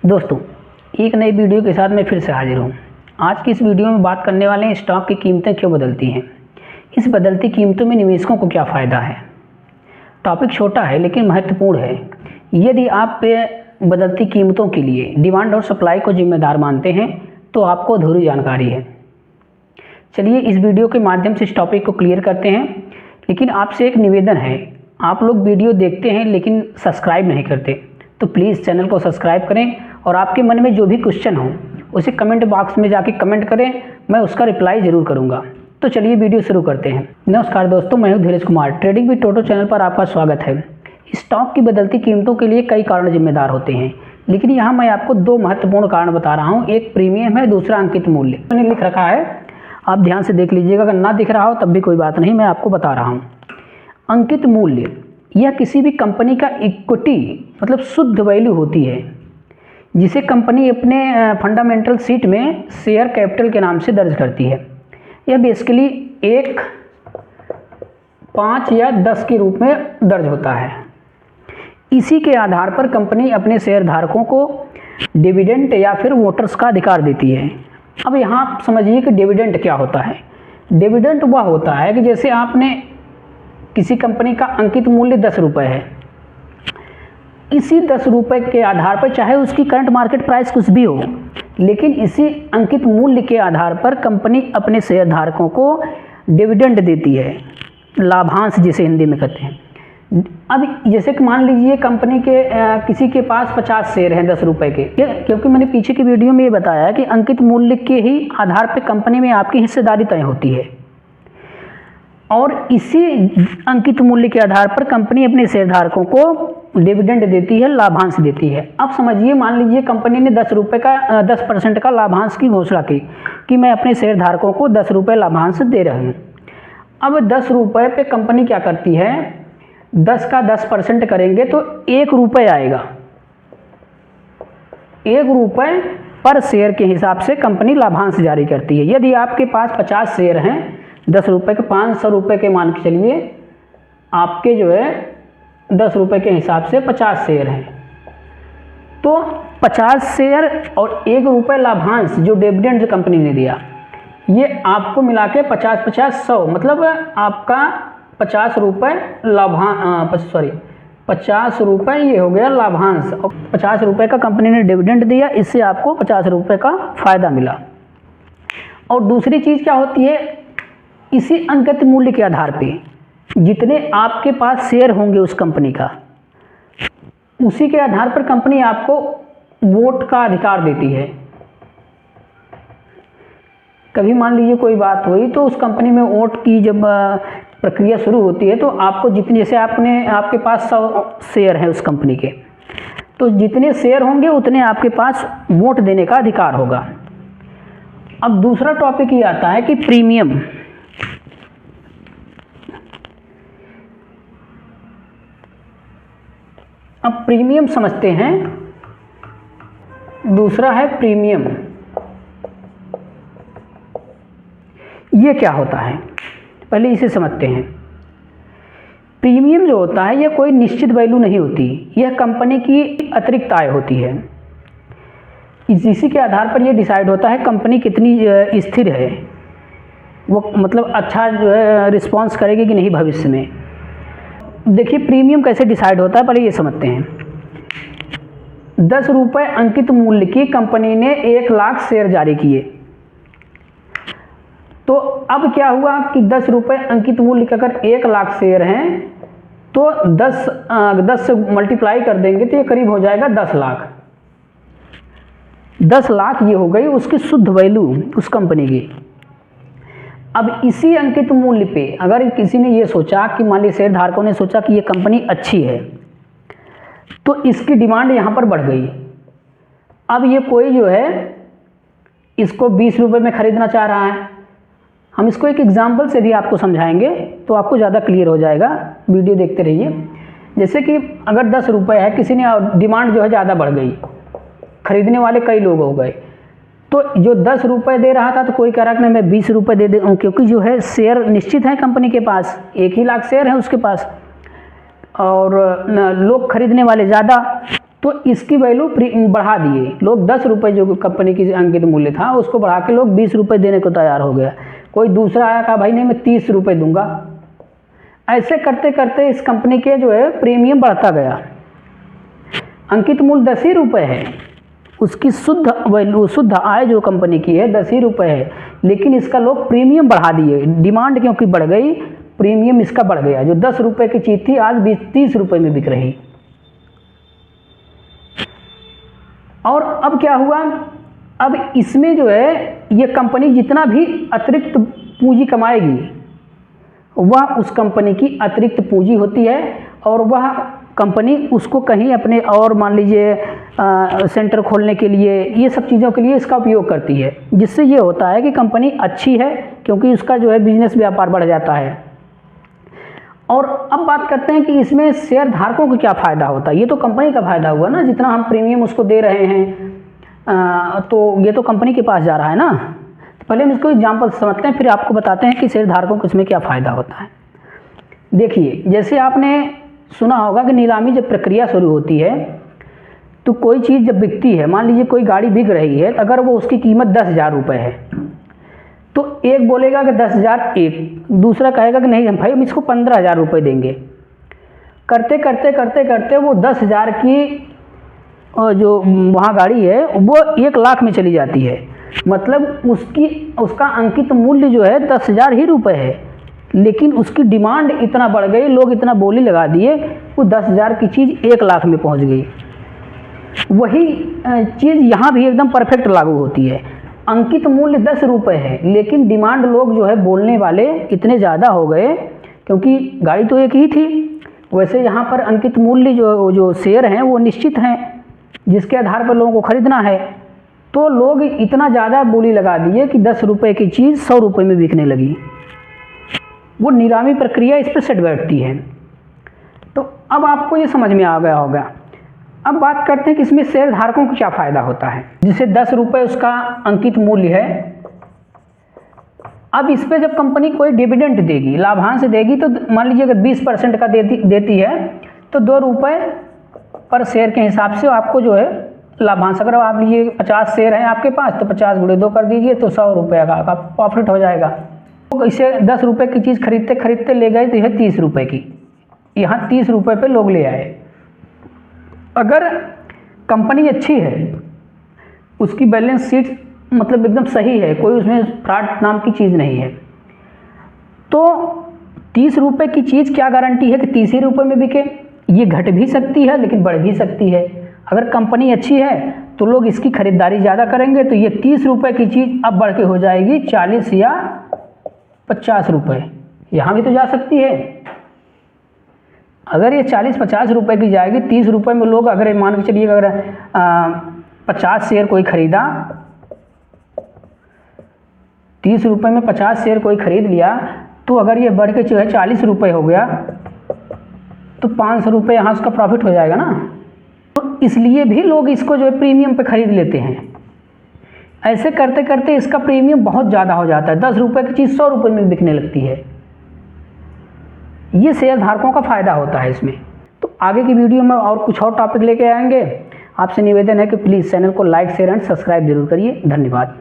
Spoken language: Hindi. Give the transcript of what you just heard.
दोस्तों, एक नई वीडियो के साथ मैं फिर से हाजिर हूँ। आज की इस वीडियो में बात करने वाले हैं स्टॉक की कीमतें क्यों बदलती हैं, इस बदलती कीमतों में निवेशकों को क्या फ़ायदा है। टॉपिक छोटा है लेकिन महत्वपूर्ण है। यदि आप बदलती कीमतों के लिए डिमांड और सप्लाई को जिम्मेदार मानते हैं तो आपको अधूरी जानकारी है। चलिए इस वीडियो के माध्यम से इस टॉपिक को क्लियर करते हैं। लेकिन आपसे एक निवेदन है, आप लोग वीडियो देखते हैं लेकिन सब्सक्राइब नहीं करते, तो प्लीज़ चैनल को सब्सक्राइब करें और आपके मन में जो भी क्वेश्चन हो उसे कमेंट बॉक्स में जाके कमेंट करें, मैं उसका रिप्लाई ज़रूर करूंगा। तो चलिए वीडियो शुरू करते हैं। नमस्कार दोस्तों, मैं हूं Dheeraj Kumar. Trading with Toto channel पर आपका स्वागत है। स्टॉक की बदलती कीमतों के लिए कई कारण जिम्मेदार होते हैं, लेकिन यहाँ मैं आपको दो महत्वपूर्ण कारण बता रहा हूँ। एक प्रीमियम है, दूसरा अंकित मूल्य। मैंने लिख रखा है, आप ध्यान से देख लीजिएगा। अगर ना दिख रहा हो तब भी कोई बात नहीं, मैं आपको बता रहा हूँ। अंकित मूल्य यह किसी भी कंपनी का इक्विटी मतलब शुद्ध वैल्यू होती है, जिसे कंपनी अपने फंडामेंटल शीट में शेयर कैपिटल के नाम से दर्ज करती है। यह बेसिकली 1, 5 या 10 के रूप में दर्ज होता है। इसी के आधार पर कंपनी अपने शेयर धारकों को डिविडेंड या फिर वोटर्स का अधिकार देती है। अब यहाँ आप समझिए कि डिविडेंड क्या होता है। डिविडेंड वह होता है कि जैसे आपने किसी कंपनी का अंकित मूल्य 10 रुपये है, इसी 10 रुपये के आधार पर चाहे उसकी करंट मार्केट प्राइस कुछ भी हो, लेकिन इसी अंकित मूल्य के आधार पर कंपनी अपने शेयर धारकों को डिविडेंड देती है, लाभांश जिसे हिंदी में कहते हैं। अब जैसे कि मान लीजिए कंपनी के किसी के पास 50 शेयर हैं 10 रुपये के, क्योंकि मैंने पीछे की वीडियो में ये बताया है कि अंकित मूल्य के ही आधार पर कंपनी में आपकी हिस्सेदारी तय होती है, और इसी अंकित मूल्य के आधार पर कंपनी अपने शेयरधारकों को डिविडेंड देती है, लाभांश देती है। अब समझिए, मान लीजिए कंपनी ने 10% का लाभांश की घोषणा की कि मैं अपने शेयरधारकों को 10 रुपये लाभांश दे रही हूँ। अब 10 रुपये पे कंपनी क्या करती है, 10 का 10% करेंगे तो 1 रुपये आएगा। 1 रुपये पर शेयर के हिसाब से कंपनी लाभांश जारी करती है। यदि आपके पास 50 शेयर हैं 10 रुपये के, 500 रुपये के मान के चलिए, आपके जो है 10 रुपये के हिसाब से 50 शेयर हैं, तो 50 शेयर और 1 रुपये लाभांश जो डिविडेंड कंपनी ने दिया, ये आपको मिला के 50-50-100 मतलब आपका 50 रुपये 50 रुपये ये हो गया लाभांश, और 50 रुपये का कंपनी ने डिविडेंड दिया, इससे आपको 50 रुपये का फ़ायदा मिला। और दूसरी चीज़ क्या होती है, इसी अंकित मूल्य के आधार पे जितने आपके पास शेयर होंगे उस कंपनी का, उसी के आधार पर कंपनी आपको वोट का अधिकार देती है। कभी मान लीजिए कोई बात हुई तो उस कंपनी में वोट की जब प्रक्रिया शुरू होती है, तो आपको जितने, जैसे आपके पास 100 शेयर हैं उस कंपनी के, तो जितने शेयर होंगे उतने आपके पास वोट देने का अधिकार होगा। अब दूसरा टॉपिक ये आता है कि प्रीमियम। अब प्रीमियम समझते हैं। दूसरा है प्रीमियम। ये क्या होता है, पहले इसे समझते हैं। प्रीमियम जो होता है यह कोई निश्चित वैल्यू नहीं होती, यह कंपनी की अतिरिक्त आय होती है। इसी के आधार पर यह डिसाइड होता है कंपनी कितनी स्थिर है, वो मतलब अच्छा जो है रिस्पॉन्स करेगी कि नहीं भविष्य में। देखिए प्रीमियम कैसे डिसाइड होता है, पहले ये समझते हैं। 10 रुपये अंकित मूल्य की कंपनी ने 1 लाख शेयर जारी किए, तो अब क्या हुआ कि 10 रुपये अंकित मूल्य के अगर 1 लाख शेयर हैं तो 10 से मल्टीप्लाई कर देंगे तो ये करीब हो जाएगा 10 लाख। 10 लाख ये हो गई उसकी शुद्ध वैल्यू उस कंपनी की। अब इसी अंकित मूल्य पे अगर किसी ने ये सोचा कि मान लीजिए शेयर धारकों ने सोचा कि ये कंपनी अच्छी है, तो इसकी डिमांड यहाँ पर बढ़ गई। अब ये कोई जो है इसको 20 रुपये में खरीदना चाह रहा है। हम इसको एक एग्जाम्पल से भी आपको समझाएंगे तो आपको ज़्यादा क्लियर हो जाएगा, वीडियो देखते रहिए। जैसे कि अगर 10 रुपये है, किसी ने डिमांड जो है ज़्यादा बढ़ गई, खरीदने वाले कई लोग हो गए, तो जो 10 रुपये दे रहा था तो कोई कह रहा कि मैं 20 रुपये दे दूँ, क्योंकि जो है शेयर निश्चित है कंपनी के पास, 1 ही लाख शेयर है उसके पास, और लोग खरीदने वाले ज़्यादा, तो इसकी वैल्यू बढ़ा दिए लोग। 10 रुपये जो कंपनी की अंकित मूल्य था उसको बढ़ा के लोग 20 रुपये देने को तैयार हो गया। कोई दूसरा आया कहा भाई नहीं मैं 30 रुपये दूंगा। ऐसे करते करते इस कंपनी के जो है प्रीमियम बढ़ता गया। अंकित मूल्य 10 ही रुपये है, उसकी शुद्ध वैल्यू शुद्ध आय जो कंपनी की है 10 ही रुपये है, लेकिन इसका लोग प्रीमियम बढ़ा दिए। डिमांड क्योंकि बढ़ गई, प्रीमियम इसका बढ़ गया। जो 10 रुपये की चीज़ थी आज 20-30 रुपये में बिक रही। और अब क्या हुआ, अब इसमें जो है ये कंपनी जितना भी अतिरिक्त पूंजी कमाएगी वह उस कंपनी की अतिरिक्त पूंजी होती है, और वह कंपनी उसको कहीं अपने और मान लीजिए सेंटर खोलने के लिए, ये सब चीज़ों के लिए इसका उपयोग करती है। जिससे ये होता है कि कंपनी अच्छी है क्योंकि उसका जो है बिजनेस व्यापार बढ़ जाता है। और अब बात करते हैं कि इसमें शेयर धारकों को क्या फ़ायदा होता है। ये तो कंपनी का फ़ायदा हुआ ना, जितना हम प्रीमियम उसको दे रहे हैं तो ये तो कंपनी के पास जा रहा है ना। तो पहले हम इसको एग्जाम्पल समझते हैं, फिर आपको बताते हैं कि शेयर धारकों को इसमें क्या फ़ायदा होता है। देखिए, जैसे आपने सुना होगा कि नीलामी जब प्रक्रिया शुरू होती है तो कोई चीज़ जब बिकती है, मान लीजिए कोई गाड़ी बिक रही है, अगर वो उसकी कीमत 10,000 रुपये है तो एक बोलेगा कि 10,000 एक, दूसरा कहेगा कि नहीं भाई हम इसको 15,000 रुपये देंगे। करते करते करते करते वो 10,000 की जो वहाँ गाड़ी है वो 1 लाख में चली जाती है। मतलब उसका अंकित मूल्य जो है 10,000 ही रुपये है, लेकिन उसकी डिमांड इतना बढ़ गई, लोग इतना बोली लगा दिए, वो 10,000 की चीज़ 1 लाख में पहुँच गई। वही चीज़ यहाँ भी एकदम परफेक्ट लागू होती है। अंकित मूल्य 10 रुपये है, लेकिन डिमांड लोग जो है बोलने वाले इतने ज़्यादा हो गए क्योंकि गाड़ी तो एक ही थी। वैसे यहाँ पर अंकित मूल्य जो शेयर हैं वो निश्चित हैं जिसके आधार पर लोगों को खरीदना है। तो लोग इतना ज़्यादा बोली लगा दिए कि 10 रुपये की चीज़ 100 रुपये में बिकने लगी। वो नीलामी प्रक्रिया इस पर सेट बैठती है। तो अब आपको ये समझ में आ गया होगा। अब बात करते हैं कि इसमें शेयर धारकों को क्या फ़ायदा होता है। जिसे 10 रुपये उसका अंकित मूल्य है, अब इस पर जब कंपनी कोई डिविडेंड देगी, लाभांश देगी, तो मान लीजिए अगर 20% का देती है तो 2 रुपये पर शेयर के हिसाब से आपको जो है लाभांश, अगर आप लीजिए 50 शेयर हैं आपके पास तो 50 गुणे 2 कर दीजिए तो 100 रुपये का आपका प्रॉफिट हो जाएगा। तो इसे 10 रुपये की चीज़ खरीदते खरीदते ले गए तो यह 30 रुपये की, यहाँ 30 रुपये पे लोग ले आए। अगर कंपनी अच्छी है, उसकी बैलेंस शीट मतलब एकदम सही है, कोई उसमें फ्रॉड नाम की चीज़ नहीं है, तो 30 रुपये की चीज़ क्या गारंटी है कि 30 ही रुपये में बिके। ये घट भी सकती है लेकिन बढ़ भी सकती है। अगर कंपनी अच्छी है तो लोग इसकी खरीदारी ज़्यादा करेंगे, तो ये 30 रुपये की चीज़ अब बढ़ के हो जाएगी 40 या 50 रुपये, यहाँ भी तो जा सकती है। अगर ये 40-50 रुपये की जाएगी, 30 रुपये में लोग अगर मान के चलिए अगर 50 शेयर कोई खरीदा, 30 रुपये में 50 शेयर कोई खरीद लिया, तो अगर ये बढ़ के जो है 40 रुपये हो गया तो 500 रुपये यहाँ उसका प्रॉफिट हो जाएगा ना। तो इसलिए भी लोग इसको जो है प्रीमियम पे खरीद लेते हैं। ऐसे करते करते इसका प्रीमियम बहुत ज़्यादा हो जाता है, 10 रुपये की चीज़ 100 रुपये में बिकने लगती है। ये शेयर धारकों का फ़ायदा होता है इसमें। तो आगे की वीडियो में और कुछ और टॉपिक लेके आएंगे। आपसे निवेदन है कि प्लीज़ चैनल को लाइक शेयर एंड सब्सक्राइब जरूर करिए। धन्यवाद।